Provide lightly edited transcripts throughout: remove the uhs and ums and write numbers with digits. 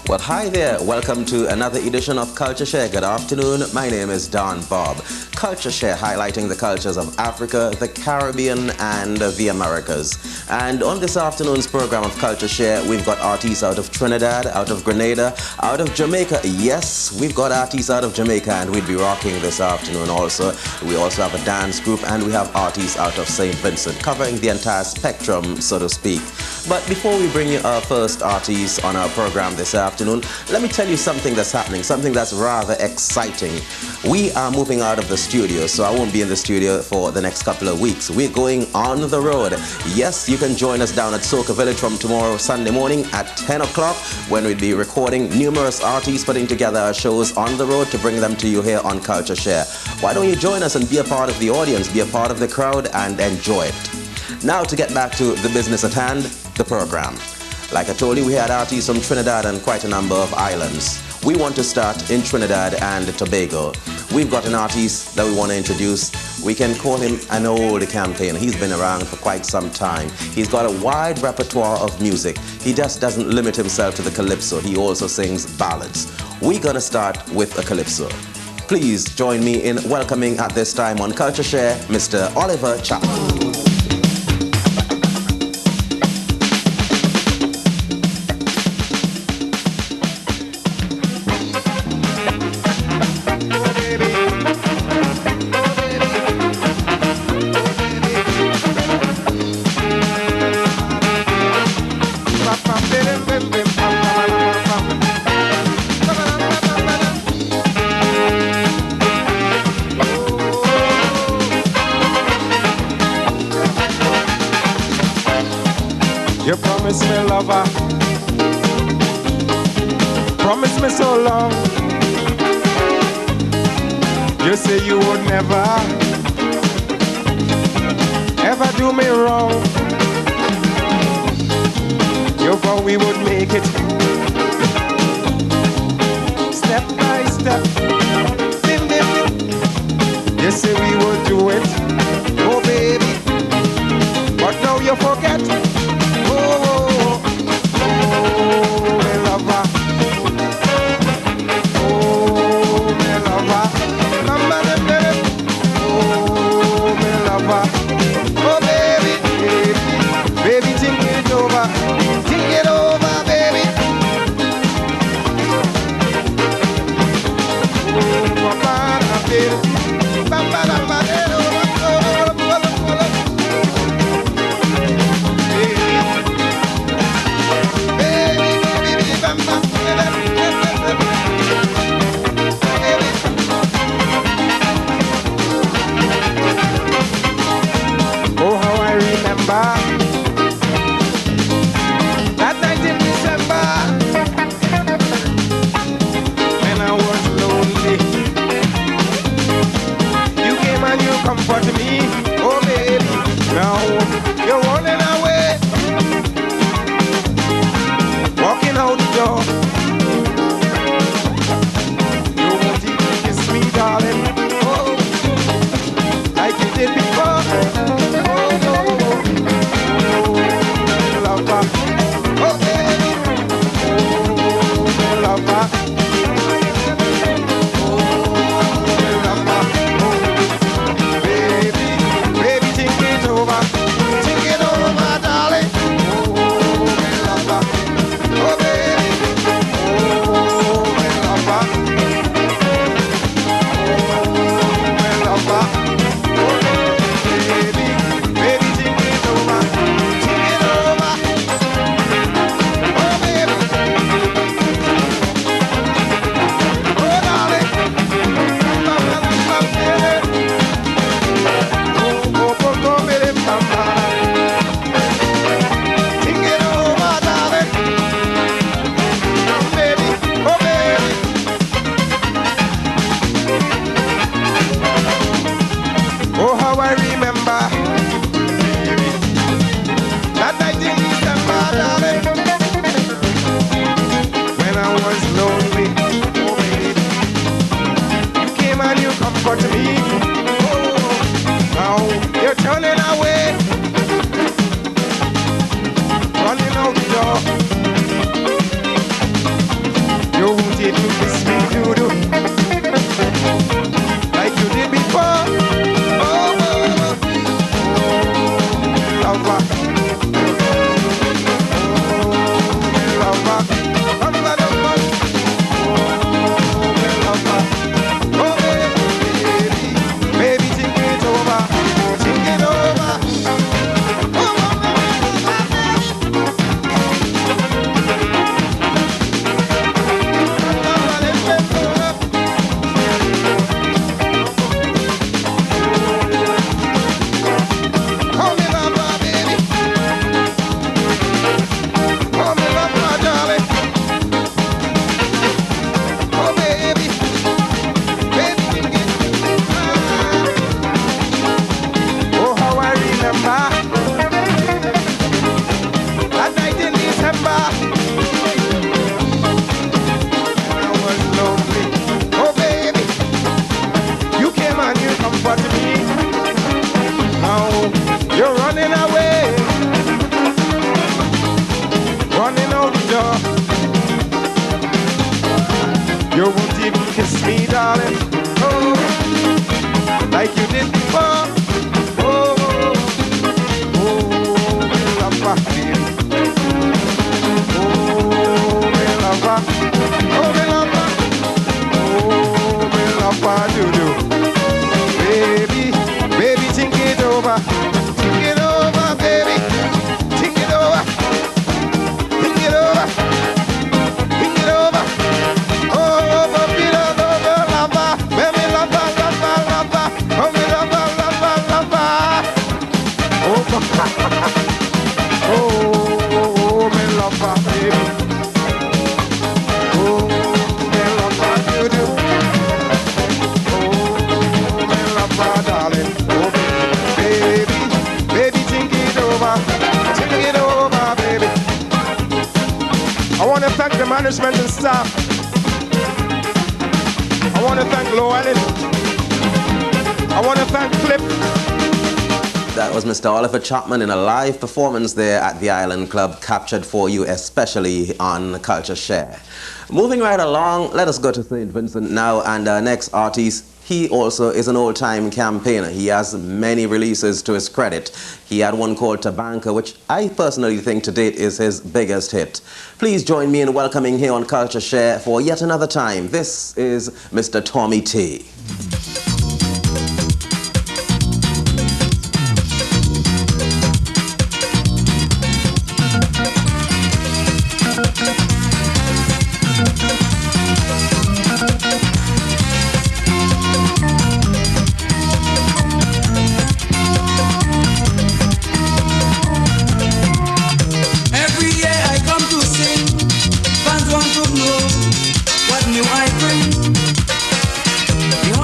Well, hi there. Welcome to another edition of CultureShare. Good afternoon. My name is Don Bob. CultureShare highlighting the cultures of Africa, the Caribbean, and the Americas. And on this afternoon's program of CultureShare, we've got artists out of Trinidad, out of Grenada, out of Jamaica. Yes, we've got artists out of Jamaica, and we'll be rocking this afternoon also. We also have a dance group, and we have artists out of St. Vincent, covering the entire spectrum, so to speak. But before we bring you our first artist on our program this afternoon, let me tell you something that's happening, something that's rather exciting. We are moving out of the studio, so I won't be in the studio for the next couple of weeks. We're going on the road. Yes, you can join us down at Soca Village from tomorrow, Sunday morning at 10 o'clock, when we'll be recording numerous artists, putting together our shows on the road to bring them to you here on CultureShare. Why don't you join us and be a part of the audience, be a part of the crowd, and enjoy it. Now to get back to the business at hand, the program. Like I told you, we had artists from Trinidad and quite a number of islands. We want to start in Trinidad and Tobago. We've got an artist that we want to introduce. We can call him an old campaigner. He's been around for quite some time. He's got a wide repertoire of music. He just doesn't limit himself to the Calypso. He also sings ballads. We're going to start with a Calypso. Please join me in welcoming at this time on CultureShare, Mr. Oliver Chapman. You promised me, lover, promised me so long. You say you would never, ever do me wrong. You thought we would make it, step by step. Dim, dim, dim. You say we would do it, oh baby, but now you forget. Oh, my lover. Oh, my lover. Oh, my lover. Oh, baby, baby, baby, think it over. Think it over, baby. Oh, papa, baby. Papa, oh, how I remember that night in December when I was lonely. do do, like you did before. Oh, lover. You won't even kiss me, darling. Oh, like you did before. Oh, me lover, baby. Oh, me lover. Oh, me lover. Oh, me lover, do. Baby, think it over. Think it over, baby. Think it over. Think it over. Think it over. Oh, me lover, baby. Oh, me lover, do. Oh, me lover, darling. Oh, baby, think it over, baby. I want to thank the management and staff. I want to thank Llewellyn. I want to thank Flip. That was Mr. Oliver Chapman in a live performance there at the Island Club, captured for you especially on CultureShare. Moving right along, let us go to St. Vincent now, and our next artist, he also is an old-time campaigner. He has many releases to his credit. He had one called Tabanka, which I personally think to date is his biggest hit. Please join me in welcoming here on CultureShare for yet another time. This is Mr. Tommy T. What new I bring? The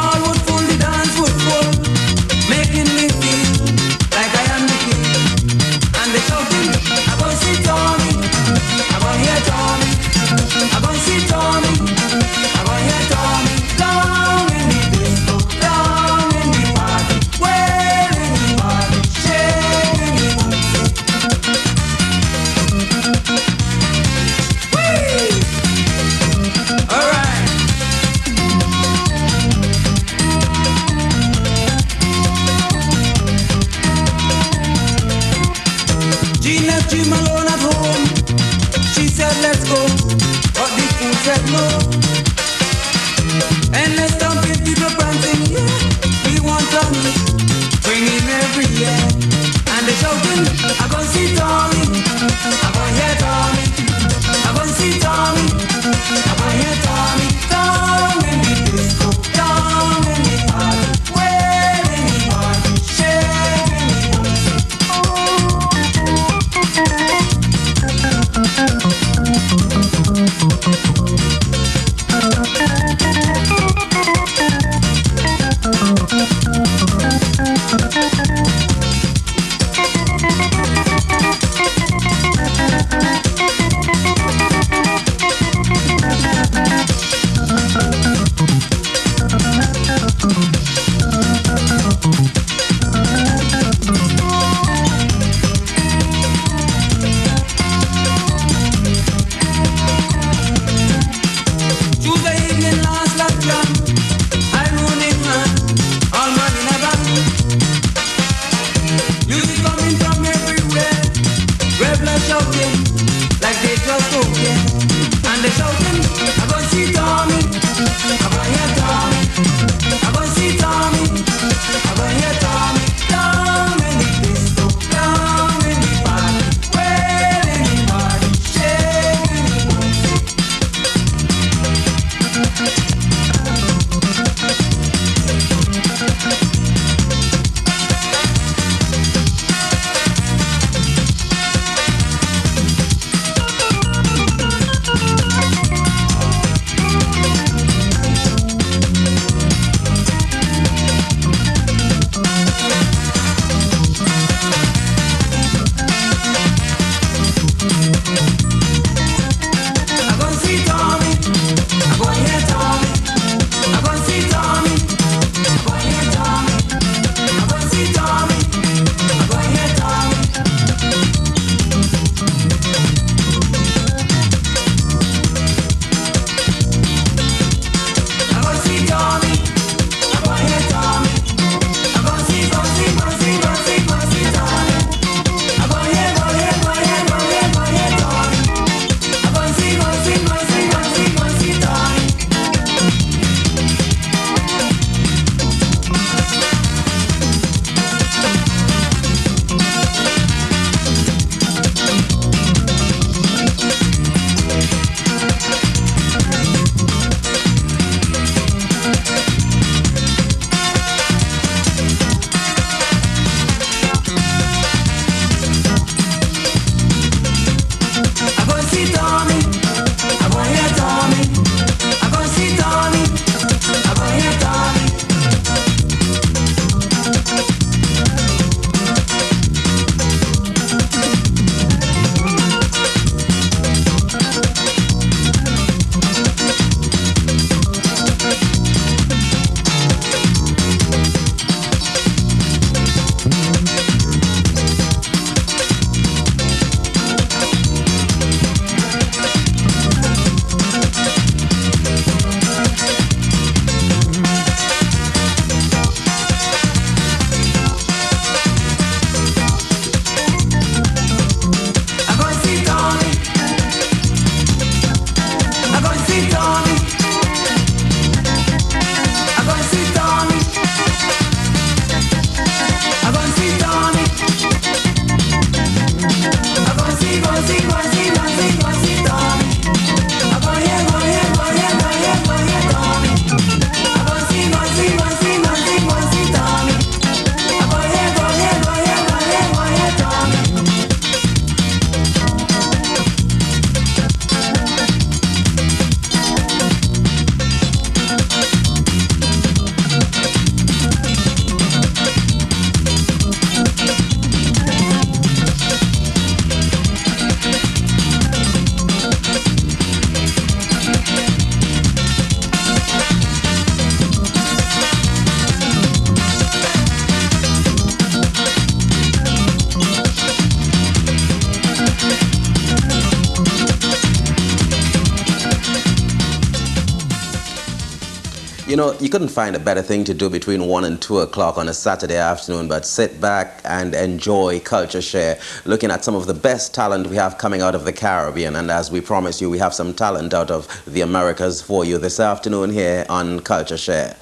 You know, you couldn't find a better thing to do between 1 and 2 o'clock on a Saturday afternoon but sit back and enjoy Culture Share, looking at some of the best talent we have coming out of the Caribbean. And as we promised you, we have some talent out of the Americas for you this afternoon here on Culture Share.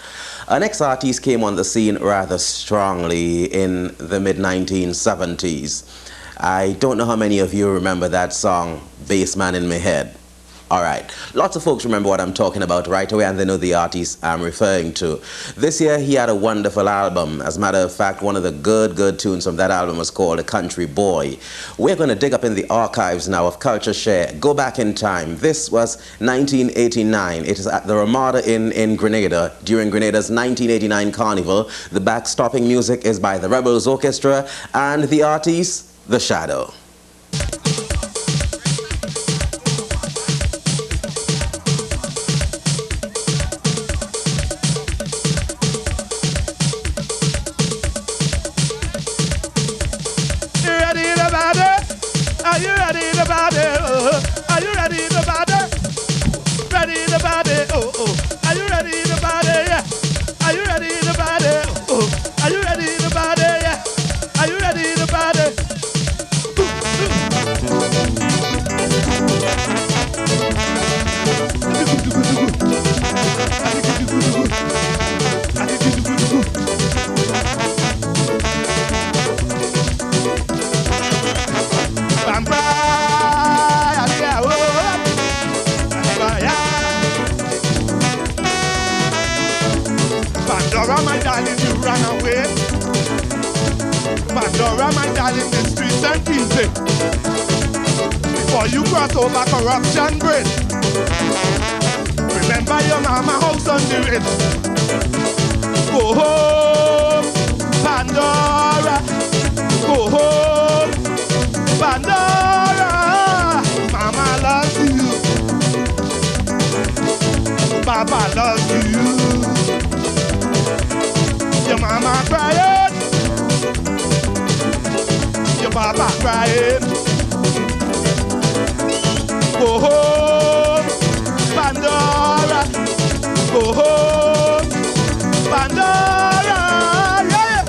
Our next artist came on the scene rather strongly in the mid-1970s. I don't know how many of you remember that song, Bassman in My Head. All right, lots of folks remember what I'm talking about right away, and they know the artist I'm referring to. This year, he had a wonderful album. As a matter of fact, one of the good tunes from that album was called A Country Boy. We're going to dig up in the archives now of Culture Share. Go back in time. This was 1989. It is at the Ramada Inn in Grenada during Grenada's 1989 Carnival. The backstopping music is by the Rebels Orchestra, and the artist, The Shadow. Are you ready to party? Are you ready to party? Ready to party? Oh, oh. Are you ready to party? Yeah. Are you ready to party? Oh, are you ready to party? Yeah. Are you ready to party? Pandora, my darling, you ran away. Pandora, my darling, the streets and easy. Before you cross over corruption bridge. Remember your mama house on the ridge. Go home, Pandora. Go home, Pandora. Mama loves you. Papa loves you. Your mama crying, your papa crying. Go home, Pandora. Go home, Pandora. Yeah.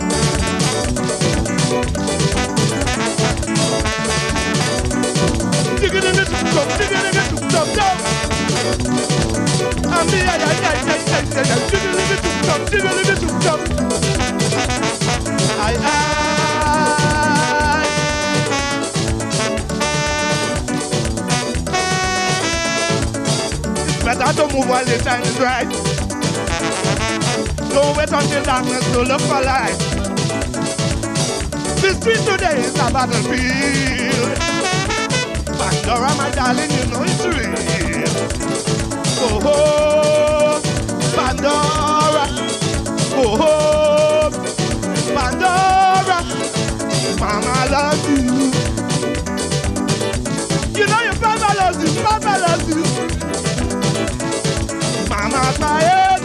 Dig it in the top, dig it in the top, top. And the dig it in the top, dig it in the top. Aye. It's better to move while the time is right. Don't wait until darkness to look for light. The street today is a battlefield. Pandora, my darling, you know it's real. Go home, Pandora. Go home, Pandora. Mama loves you. You know your papa loves you. Papa loves you. Mama crying.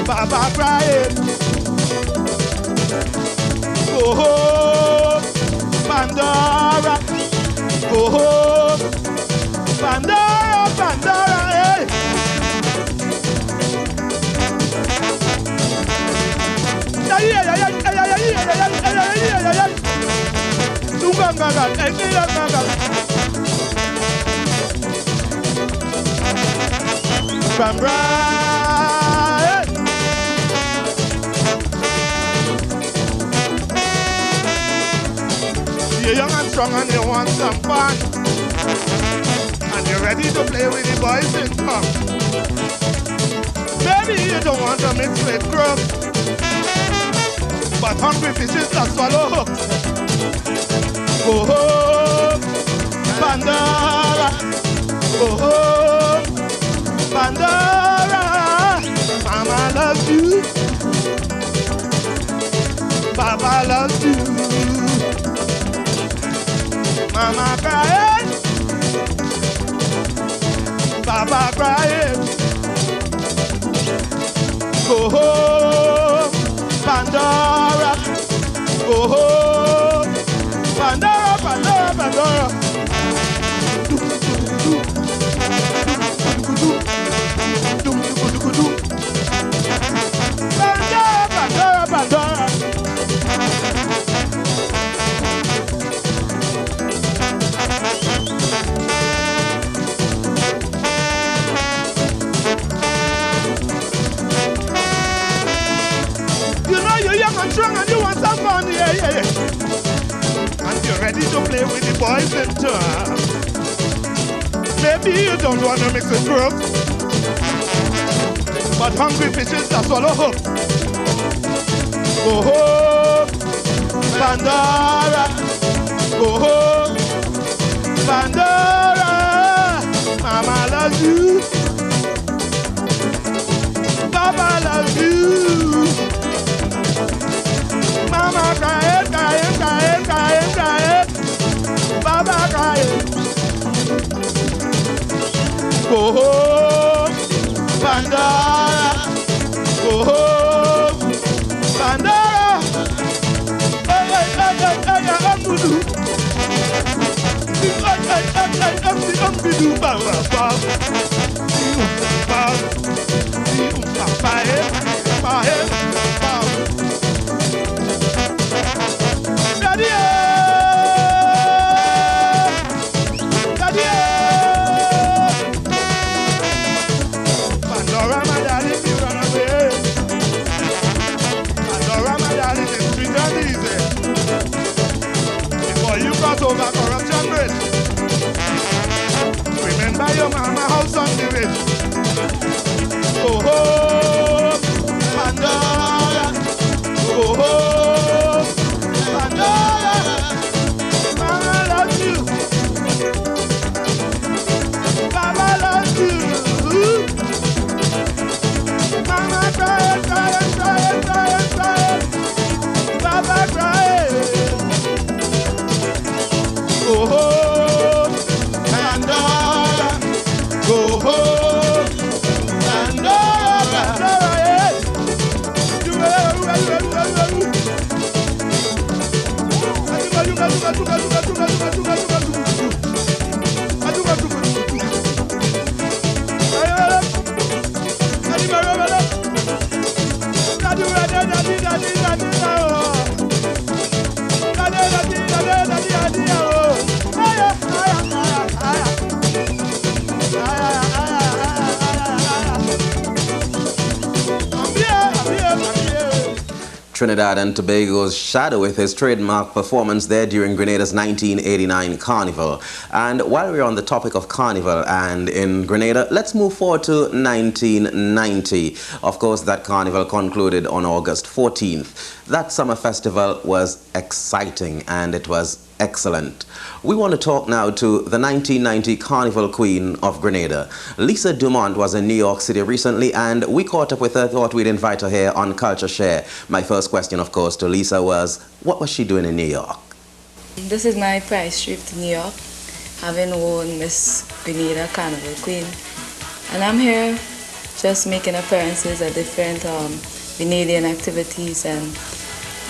Papa crying. Go home, Pandora. Go home, Pandora, Pandora, hey. You're young and strong and you want some fun, and you're ready to play with the boys in town. Maybe you don't want to mix with grub, but hungry fishes that swallow hooks. Go home, Pandora. Go home, Pandora. Mama loves you. Papa loves you. Mama crying. Papa crying. Go home, Pandora. Go home, Pandora, Pandora, Pandora. ready to play with the boys in town. Maybe you don't want to mix with crooks, but hungry fishes, that's all I hope. Go home, Pandora. Go home, Pandora. Mama loves you. Papa loves you. Mama crying, crying, crying, crying, crying. Papa crying. Go home, Pandora. Go home, Pandora. Hey, hey, hey, hey, hey, I'm voodoo. Hey, hey, hey, hey, I'm voodoo. Baba, baba. Pandora, my darling, you run away. Pandora, my darling, it's sweet and easy. Before you cross over corruption bridge, remember your mama house on the ridge. Go home, Pandora. Go home, Pandora. Mama loves you. Papa loves you. Mama crying, crying, crying, crying, crying. Papa crying. Go home, Pandora. Go home, Pandora. Trinidad and Tobago's Shadow with his trademark performance there during Grenada's 1989 Carnival. And while we're on the topic of Carnival and in Grenada, let's move forward to 1990. Of course, that Carnival concluded on August 14th. That summer festival was exciting and it was excellent. We want to talk now to the 1990 Carnival Queen of Grenada. Lisa Dumont was in New York City recently and we caught up with her, thought we'd invite her here on CultureShare. My first question, of course, to Lisa was, what was she doing in New York? This is my prize trip to New York, having won Miss Grenada Carnival Queen. And I'm here just making appearances at different Grenadian activities and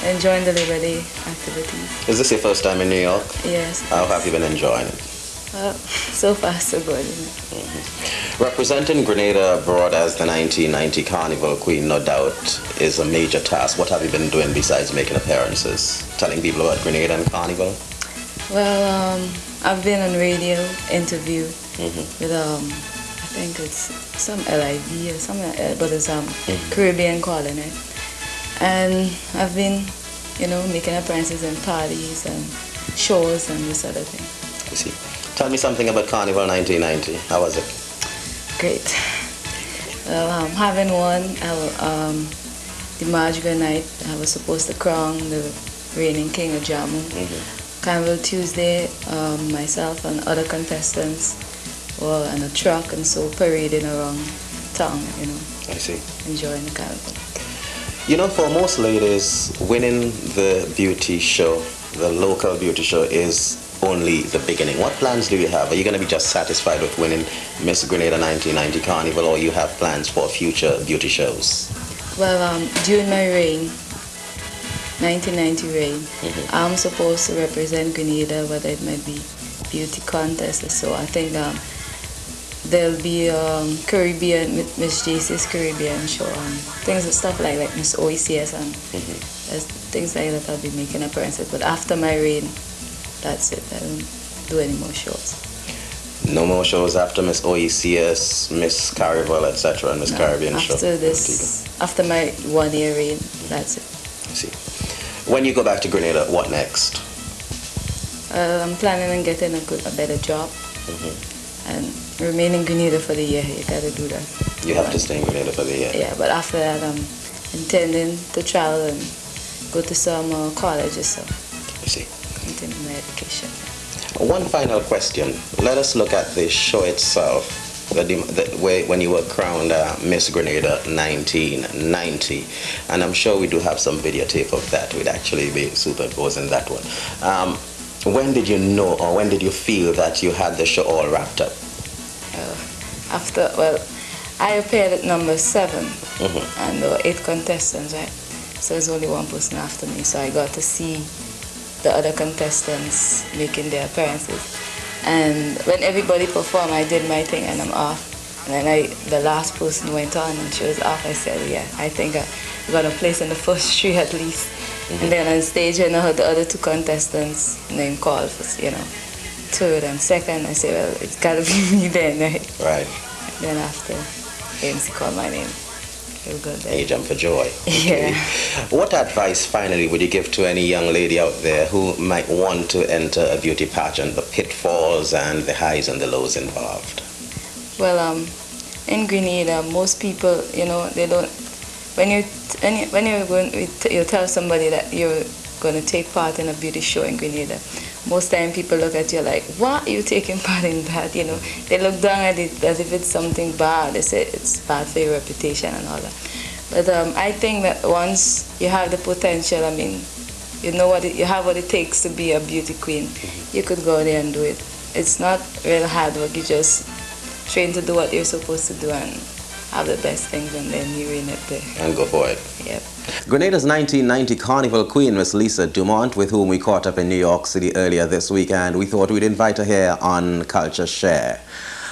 enjoying the Labor Day activities. Is this your first time in New York? Yes. How have you been enjoying it? Well, so far so good. Representing Grenada abroad as the 1990 Carnival Queen, no doubt, is a major task. What have you been doing besides making appearances? Telling people about Grenada and Carnival? Well, I've been on radio interview with I think it's some LIV or something, but it's Caribbean calling it. And I've been, making appearances in parties and shows and this other thing. I see. Tell me something about Carnival 1990. How was it? Great. Well, having won the Mardi night, I was supposed to crown the reigning king of Chapman. Carnival Tuesday, myself and other contestants were in a truck and so parading around town, I see. Enjoying the carnival. For most ladies, winning the beauty show, the local beauty show, is only the beginning. What plans do you have? Are you going to be just satisfied with winning Miss Grenada 1990 Carnival, or you have plans for future beauty shows? Well, during my reign, 1990 reign, I'm supposed to represent Grenada, whether it might be beauty contest or so. I think there'll be Caribbean, Miss JC's Caribbean show, stuff like Miss OECS and things like that. I'll be making appearances. But after my reign, that's it. I don't do any more shows. No more shows after Miss OECS, Miss Carnival, etc., and Miss Caribbean show? After my 1 year reign, that's it. I see. When you go back to Grenada, what next? I'm planning on getting a better job and remain in Grenada for the year. You gotta do that. You have to stay in Grenada for the year. Yeah, but after that, I'm intending to travel and go to some colleges, so You see. continue my education. One final question. Let us look at the show itself. When you were crowned Miss Grenada 1990, and I'm sure we do have some videotape of that. We'd actually be superimposing that one. When did you know, or when did you feel that you had the show all wrapped up? I appeared at number 7, and there were 8 contestants, right? So there's only one person after me, so I got to see the other contestants making their appearances. And when everybody performed, I did my thing and I'm off. And then the last person went on and she was off. I said, yeah, I think I got a place in the first 3 at least. And then on stage, when I heard the other 2 contestants' name called for, 3rd and 2nd, I said, well, it's gotta be me then, right? Right. And then after MC called my name, it was good. You jump for joy. Yeah. What advice, finally, would you give to any young lady out there who might want to enter a beauty pageant, the pitfalls and the highs and the lows involved? Well, in Grenada, most people, they don't. When you tell somebody that you're going to take part in a beauty show in Grenada, most time people look at you like, what, are you taking part in that? They look down at it as if it's something bad. They say it's bad for your reputation and all that. But I think that once you have the potential, you have what it takes to be a beauty queen, you could go there and do it. It's not real hard work. You just train to do what you're supposed to do and have the best things, and then you win it there. And go for it. Yep. Grenada's 1990 Carnival Queen, Miss Lisa Dumont, with whom we caught up in New York City earlier this week, and we thought we'd invite her here on CultureShare.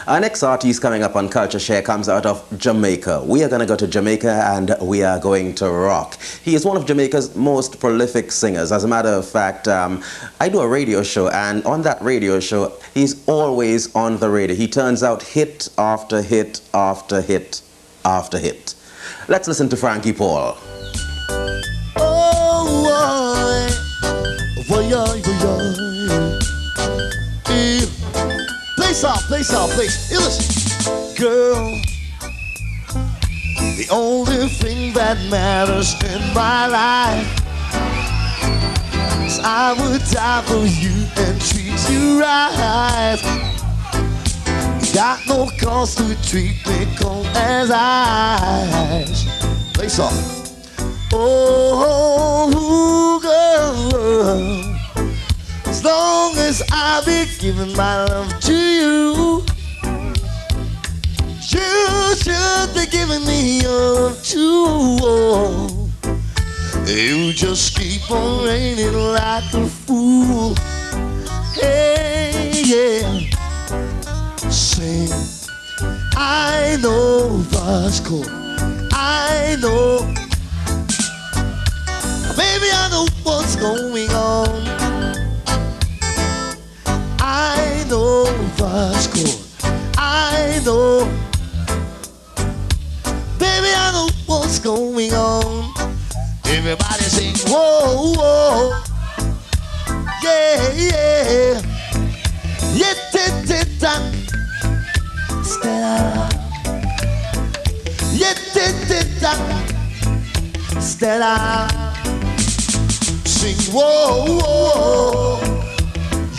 Our next artist coming up on CultureShare comes out of Jamaica. We are going to go to Jamaica and we are going to rock. He is one of Jamaica's most prolific singers. As a matter of fact, I do a radio show, and on that radio show, he's always on the radio. He turns out hit after hit after hit after hit. Let's listen to Frankie Paul. Place off. Hey, listen. Girl, the only thing that matters in my life is I would die for you and treat you right. You got no cause to treat me cold as ice. Place off. Oh, girl, as long as I be giving my love to you, you should be giving me love too. You just keep on raining like a fool. Hey, yeah. Sing. I know what's cool. I know. Baby, I know what's going on. I know what's good. I know. Baby, I know what's going on. Everybody sing, whoa, whoa. Yeah, yeah. Yeah, da. Stella. Yeah, da. Stella. Sing, whoa, whoa.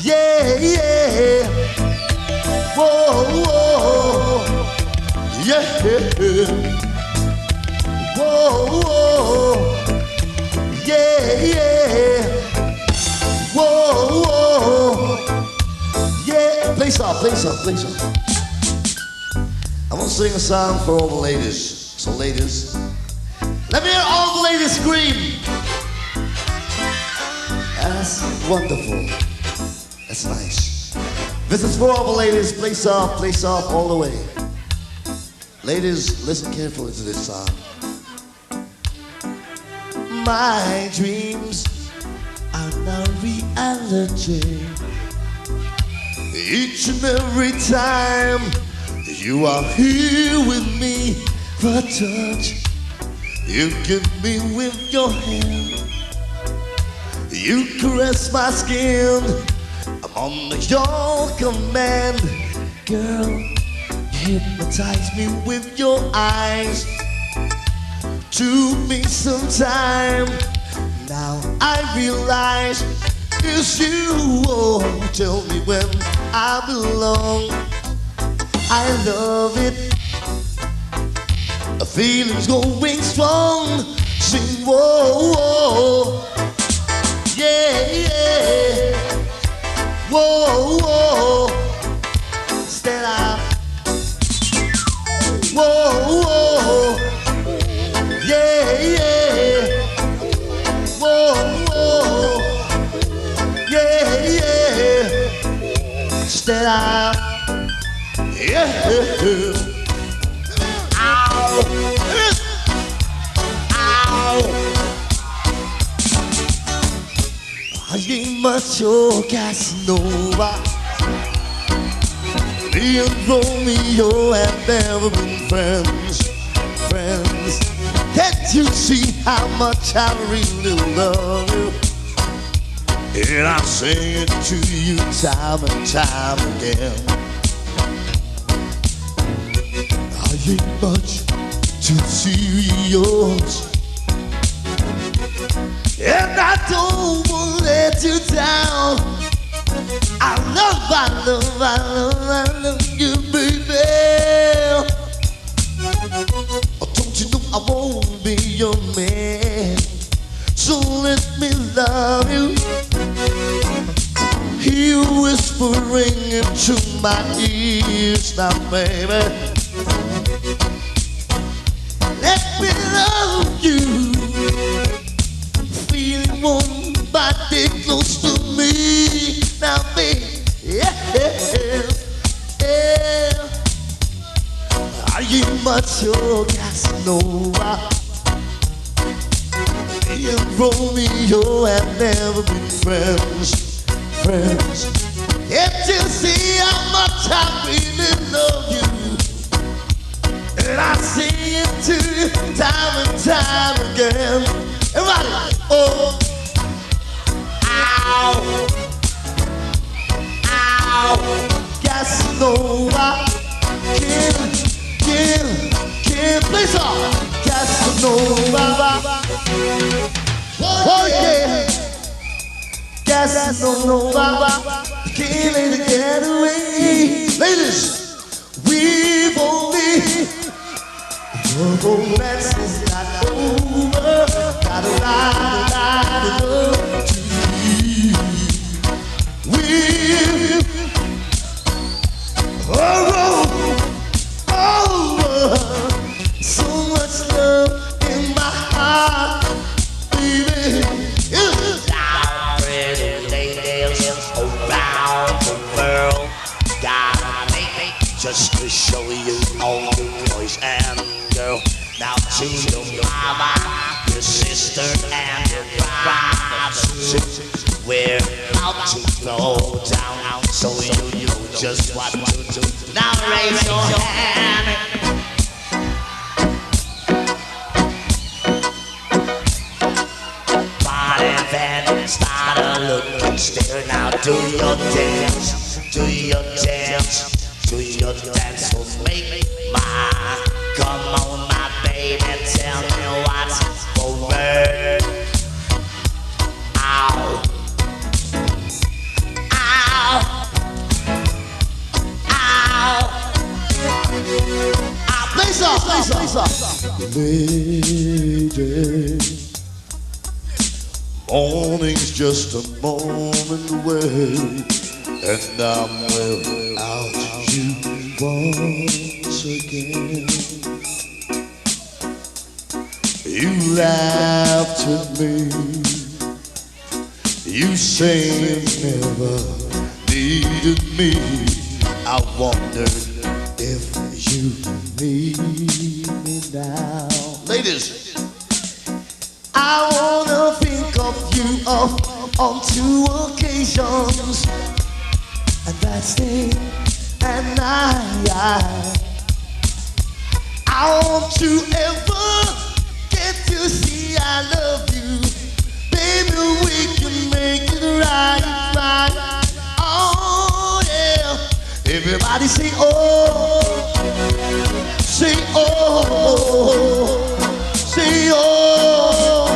Yeah, yeah. Whoa, whoa. Yeah. Whoa, whoa. Yeah, yeah. Whoa, whoa. Yeah. Place off. I'm gonna sing a song for all the ladies. So ladies, let me hear all the ladies scream. That's wonderful. That's nice. This is for all the ladies. Place off all the way. Ladies, listen carefully to this song. My dreams are now reality. Each and every time you are here with me, the touch you give me with your hand. You caress my skin Under your command, girl, you hypnotize me with your eyes. Took me some time. Now I realize it's you. Oh, tell me when I belong. I love it. The feeling's going strong. Sing whoa, whoa. Yeah, yeah. Whoa, whoa. Stella. Whoa, whoa. Yeah, yeah. Whoa, whoa. Yeah, yeah. Stella. Yeah. Ow. Ow. I ain't much your Casanova. Me and Romeo have never been friends. Can't you see how much I really love you? And I sing it to you time and time again. I ain't much too serious, and I don't want to let you down. I love you, baby. Don't you know I won't be your man? So let me love you. You whispering into my ears now, baby. Let me love you. Feeling warm, body close to me now, baby. Yeah, yeah. Are you much your Casanova? Me and Romeo have never been friends. Can't you see how much I really love you? And I sing it to you time and time again. Everybody, oh, ow, ow, Casanova, Kim, please on, Casanova, oh yeah, Casanova, can't let it get away. Ladies, we've only romance is not over. Got a lot of love to give. We've over so much love in my heart, baby. Pretty ladies around the world, gotta make me just to show you all the boys and girls. Now to your mama, your sister, and your brothers, we're about to go down, so you know just what to do. Now raise your hand. Body then start a looking stare. Now do your dance, do your dance, do your dance. So make my, come on my baby, tell me what's over. Ow, ow, ow. Please off. Lady, morning's just a moment away, and I'm without you once again. You laughed at me, you say you never needed me. I wondered if you need me now. Ladies, I wanna think of you on 2 occasions, and that's day and night. I want to ever get to see I love you, baby. We can make it right. Oh, Everybody say oh, say oh, say oh,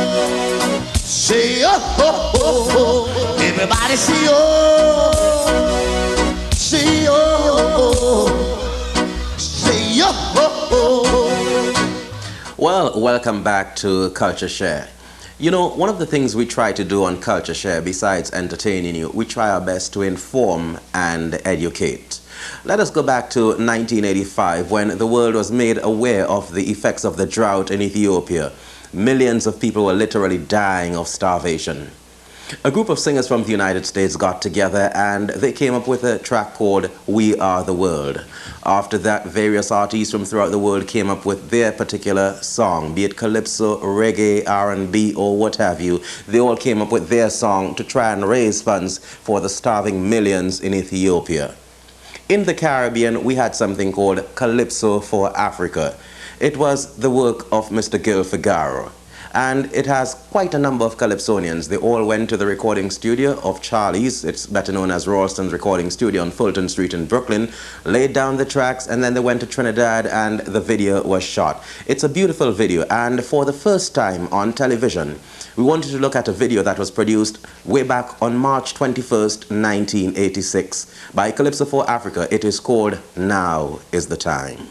say oh. Everybody say oh, say oh, say oh. Well, welcome back to CultureShare. You know, one of the things we try to do on CultureShare, besides entertaining you, we try our best to inform and educate. Let us go back to 1985 when the world was made aware of the effects of the drought in Ethiopia. Millions of people were literally dying of starvation. A group of singers from the United States got together and they came up with a track called We Are the World. After that, various artists from throughout the world came up with their particular song, be it Calypso, reggae, R&B, or what have you. They all came up with their song to try and raise funds for the starving millions in Ethiopia. In the Caribbean, we had something called Calypso for Africa. It was the work of Mr. Gil Figaro. And it has quite a number of Calypsonians. They all went to the recording studio of Charlie's, it's better known as Ralston's recording studio on Fulton Street in Brooklyn, laid down the tracks, and then they went to Trinidad and the video was shot. It's a beautiful video, and for the first time on television, we wanted to look at a video that was produced way back on March 21st, 1986 by Calypso for Africa. It is called Now Is the Time.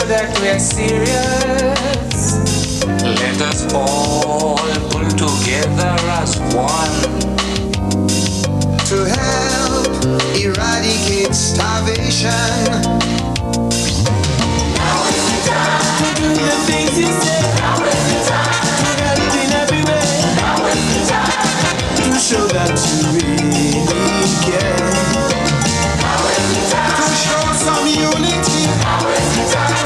That we're serious. Let us all pull together as one to help eradicate starvation. Now is the time to do the things you said. Now is the time to help in every way. Now is the time to show that you really care. Now is the time to show some unity. Now is the time.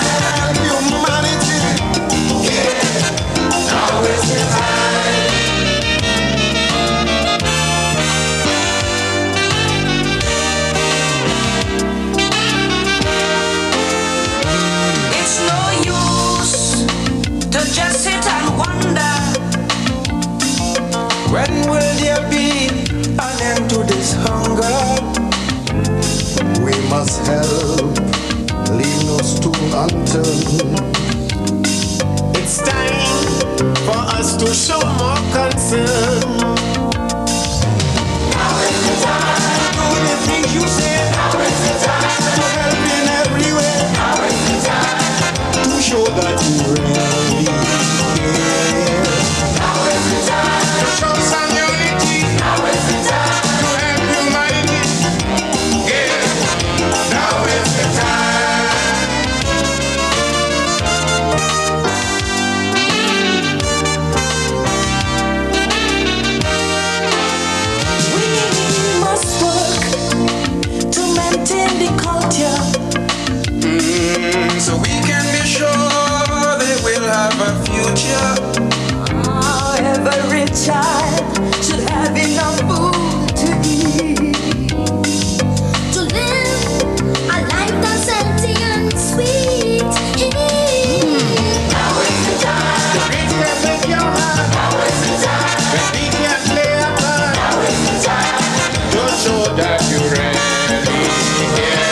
When will there be an end to this hunger? We must help, leave no stone unturned. It's time for us to show more concern. Now is the time to do the things you said. Now is the time to help in every way. Now is the time to show that you really care. Now is the time to show some unity. Now is the time to help humanity. Yeah, now is the time. We must work to maintain the culture, so we can be sure they will have a future. every child should have enough food to eat, to live a life that's healthy and sweet. Now is the time. The beat can make your heart. Now is the time. The beat can play a part. Now is the time. To show that you really care.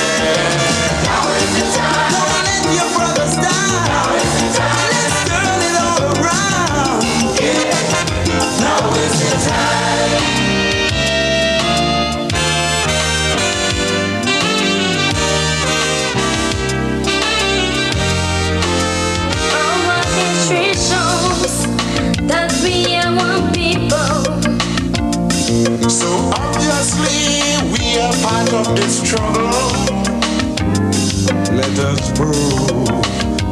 Now is the time. Don't let your brothers die. Now is the time. Let's turn it all around. Yeah. Now is the time. Our history shows that we are one people. So obviously we are part of this struggle. Let us prove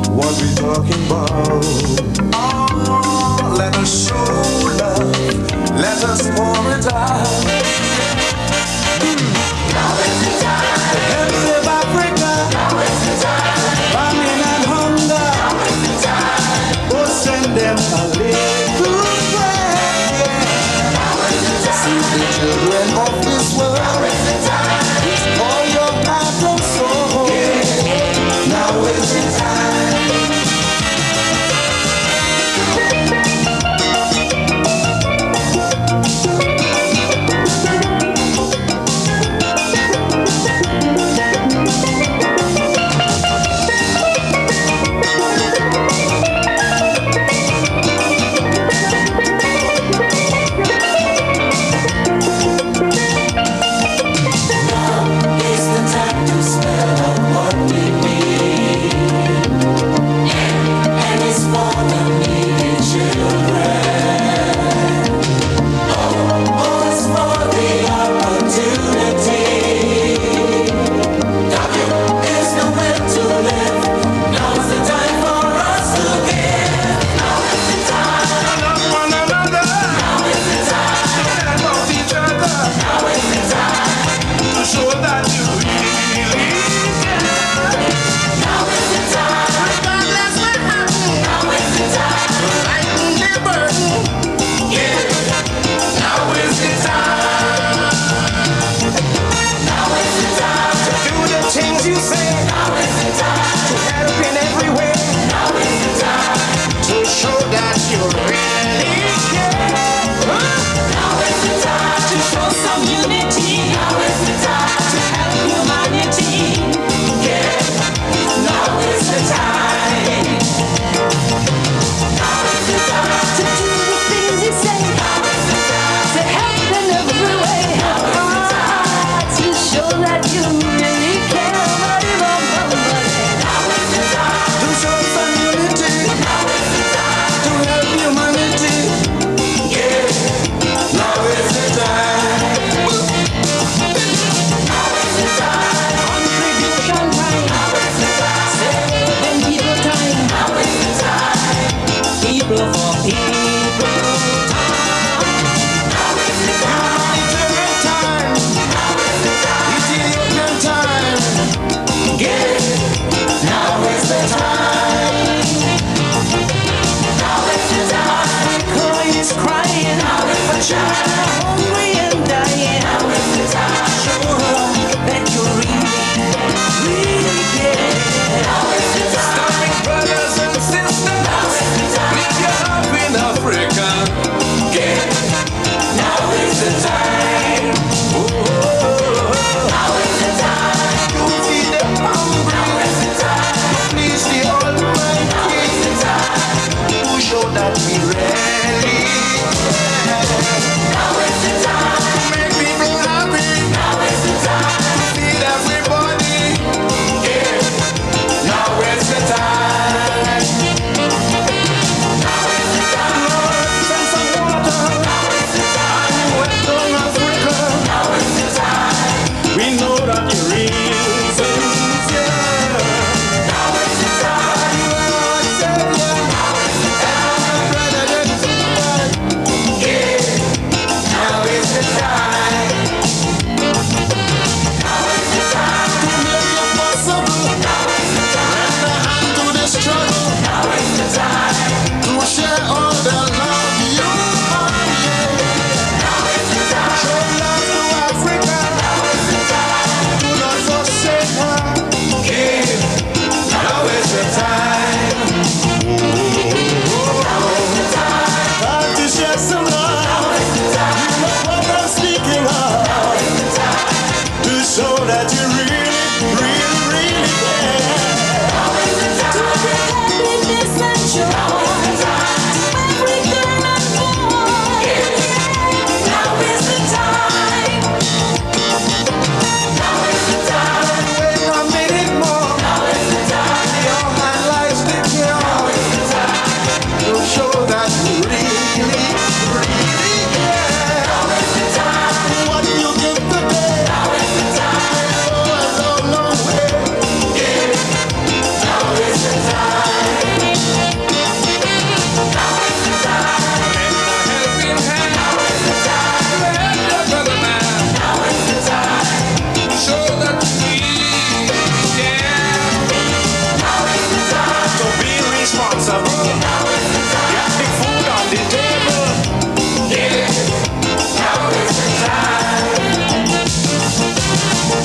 what we're talking about. Oh, let us show love. Let us pour it out. Now is the time. people for people. Humanitarian time, Ethiopian time. Get it? Now is the time. Now is the time. Africa is crying. Now is the time. Hungry and dying. Now is the time. Show her that you really, really care. Now is the time. Starving brothers and sisters. Now is the time. Need your help in Africa. Get it? Now is the time. Oh, now is the time. You feed the hungry. Now is the time. Please the Almighty. Now is the time. To show that we ready. Now is the time. To make people happy. Now is the time. To feed everybody. Yeah. Now is the time. Now is the time. Lord, send some water. Now is the time. And wet down Africa. Now is the time. We know that your reasons, yeah. Now is the time. Lord, send ya. Now is the time. Brother, that's right. Yeah. Now is the time. Now is the time. To make it possible. Now is the time. Lend a hand to the struggle. Now is the time. To share all the love you have, yeah. Now is the time. Show love to Africa. Now is the time. Do not forsake her. Yeah. Now is the time. Now is the time. Time to share some love. Now is the time. You know what I'm speaking of. Now is the time. To show that you really, really, really care. Now is the time. To bring happiness and joy. Now is the time. To every girl and boy. Yeah. Now is the time. Now is the time. Wait a minute more. Now is the time. Your hand lies secure. Now is the time. To show that you really, really care. Now is the time. What you give today. Now is the time. Oh, a long, long way. Yeah. Now is the time. Now is the time. Lend a helping hand. Now is the time. Help your brother man. Now is the time. Show that we care. Now is the time. To be responsible. Now is the time. Get the food on the table. Yeah. Now is the time.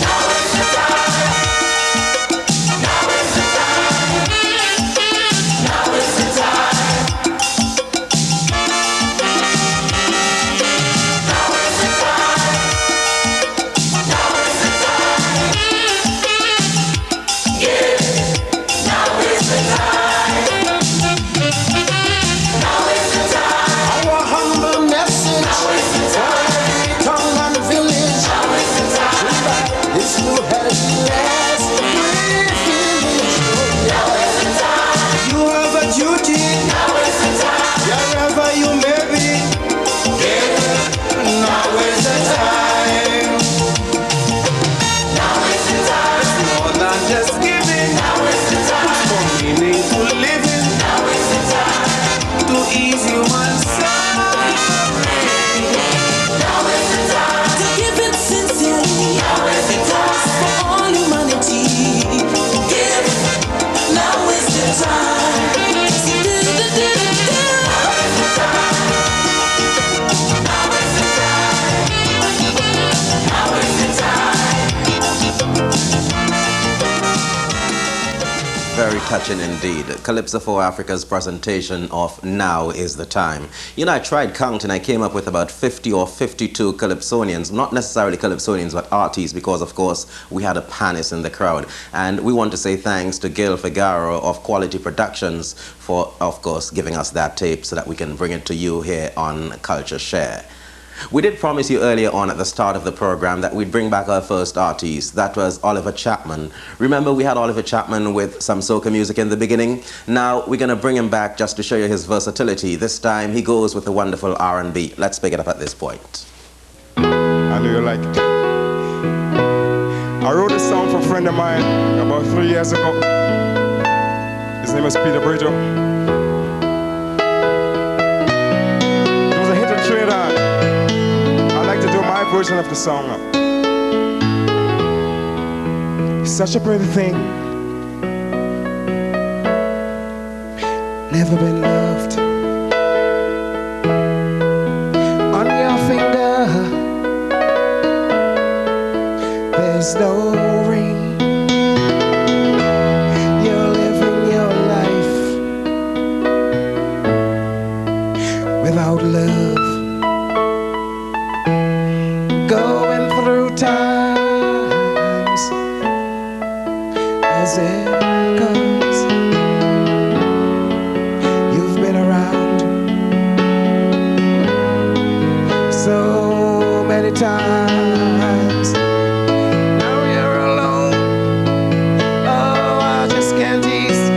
Now is the time. Now is the time. Now is the time. Now is the time. Now is the time. Yeah. Now is the time. Now is the time. Our humble message. Now is the time. Every town and village. Now is the time. It's to help less privilege. Now is the time. You have a duty. Now is the time. Wherever you may be. Yeah. Now is the time. Now is the time. It's more than just giving. Now is the time. It's more meaningful living. Now is the time. To ease human suffering. Now is the time. To give it sincerely. Now is the time. For all humanity. Give. Now is the time. Now is the time. Now is the time. Now is the time. Very touching indeed. Calypso for Africa's presentation of Now is the Time. You know, I tried counting. I came up with about 50 or 52 Calypsonians. Not necessarily Calypsonians, but artists, because, of course, we had a panist in the crowd. And we want to say thanks to Gil Figaro of Quality Productions for, of course, giving us that tape so that we can bring it to you here on CultureShare. We did promise you earlier on at the start of the program that we'd bring back our first artist. That was Oliver Chapman. Remember, we had Oliver Chapman with some soca music in the beginning. Now we're going to bring him back just to show you his versatility. This time he goes with a wonderful R&B. Let's pick it up at this point. I know you like it. I wrote this song for a friend of mine about 3 years ago. His name is Peter Bridger. version of the song. It's such a pretty thing. Never been loved. On your finger, there's no ring. You're living your life without love. Going through times as it comes. You've been around so many times. Now you're alone. Oh, I just can't ease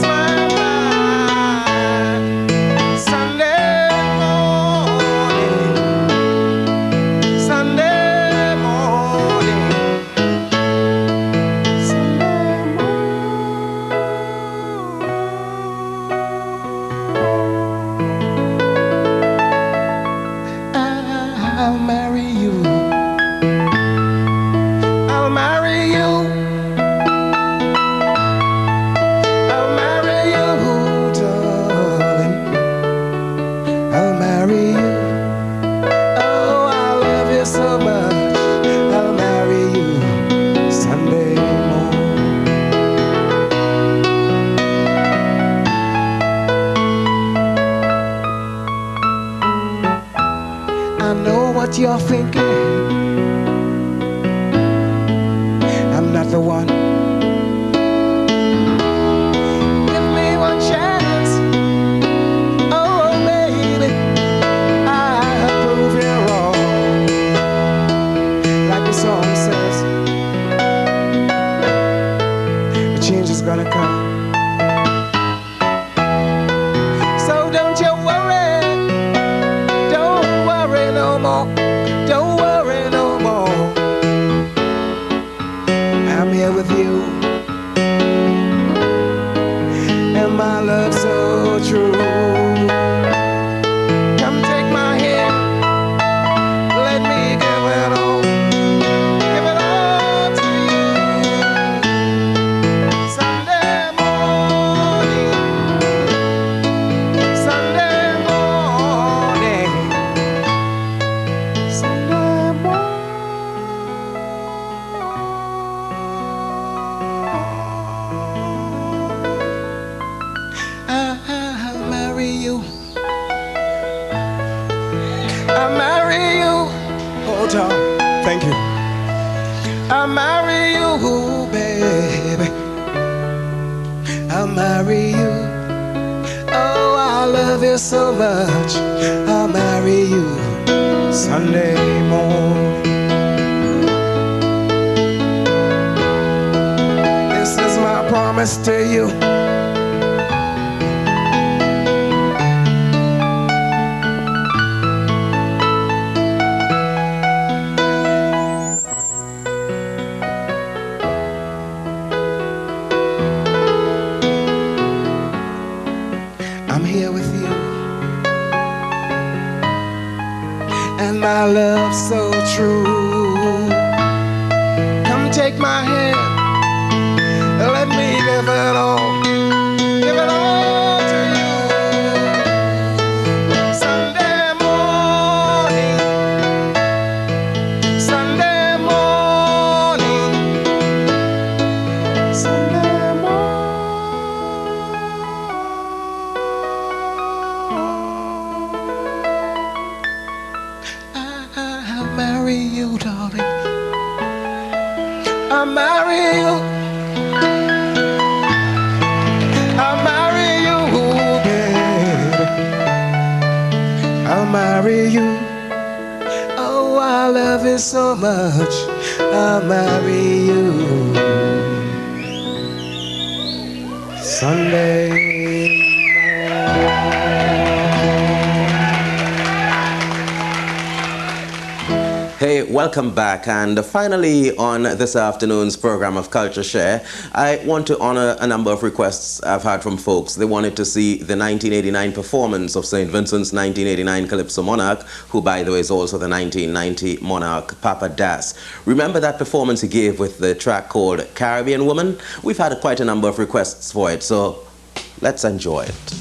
my mind. Sunday morning. I'll marry you. I'll marry you. I'll marry you, darling. I'll marry you. Oh, I love you so much. I'll marry you Sunday morning. I know what you're thinking. I'm not the one. Give me one chance. Oh, baby, I'll prove you wrong. Like the song says, the change is gonna come. So don't you worry. Don't worry no more. Don't worry no more. I'm here with you. And my love so true. Come take my hand. Let me give it all. Give it all to you. Sunday morning. Sunday morning. Sunday I'll marry you. I'll marry you. Hold on. Thank you. I'll marry you, baby. I'll marry you. Oh, I love you so much. I'll marry you Sunday morning. This is my promise to you. I'm here with you. And my love so true. Come take my hand. Let me give it all. Give it all to you. Sunday morning. Sunday morning. Sunday I'll marry you, darling. I'll marry you. I'll marry you, baby. I'll marry you. Oh, I love you so much. I'll marry you Sunday. Hey, Welcome back, and finally on this afternoon's program of Culture Share, I want to honor a number of requests I've had from folks. They wanted to see the 1989 performance of St. Vincent's 1989 Calypso Monarch, who by the way is also the 1990 Monarch, Papa Das. Remember that performance he gave with the track called Caribbean Woman? We've had quite a number of requests for it, so let's enjoy it.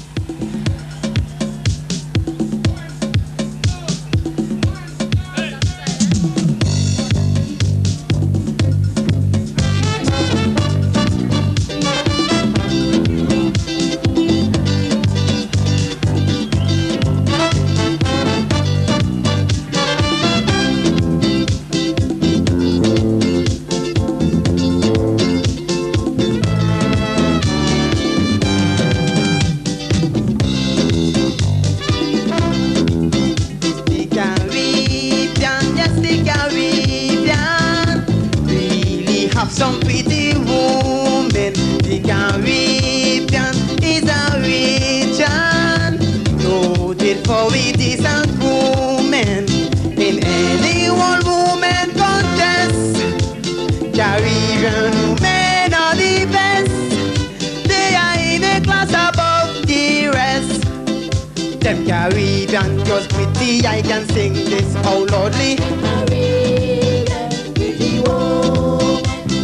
Caribbean, just pretty, I can sing this out loudly. Caribbean, pretty woman.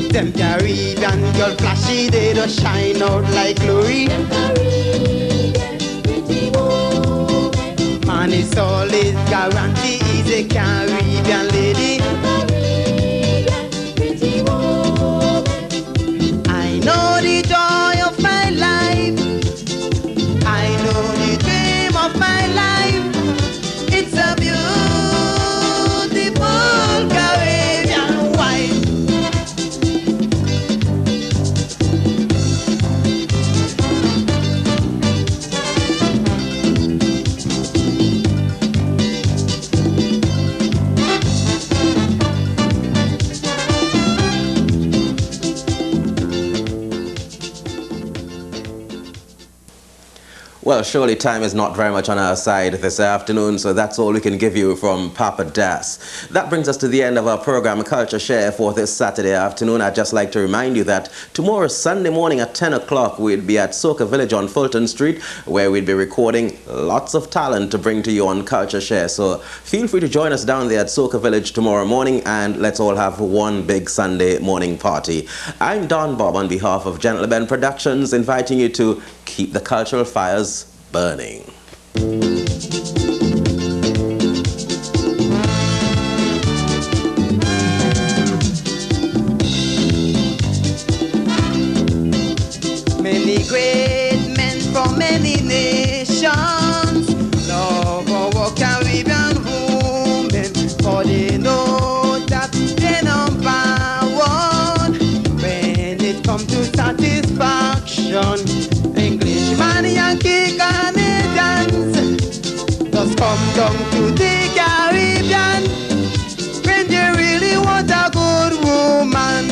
Them Caribbean girl flashy, they just shine out like glory. Them Caribbean, pretty woman. Man is always guarantee, is a Caribbean lady. Them Caribbean, pretty woman. I know the joy of my life. I know the dream of my life. It's a beautiful Caribbean wife. Well, surely time is not very much on our side this afternoon, so that's all we can give you from Papa Das. That brings us to the end of our program, Culture Share, for this Saturday afternoon. I'd just like to remind you that tomorrow, Sunday morning at 10 o'clock, we'd be at Soca Village on Fulton Street, where we'd be recording lots of talent to bring to you on Culture Share. So feel free to join us down there at Soca Village tomorrow morning, and let's all have one big Sunday morning party. I'm Don Bob on behalf of Gentlemen Productions, inviting you to keep the cultural fires burning. Many great men from many nations love our Caribbean women, for they know that they're number one when it comes to satisfaction. Englishman, Yankee, Canadians just come down to the Caribbean when they really want a good woman.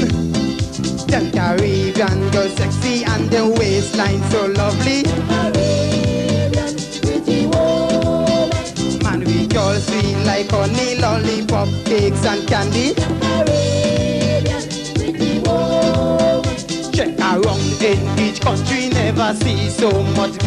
Them Caribbean girls sexy and their waistline so lovely. Caribbean, pretty woman. Man, we girls sweet like honey, lollipop, cakes and candy. Caribbean, pretty woman. Check around in each country, never see so much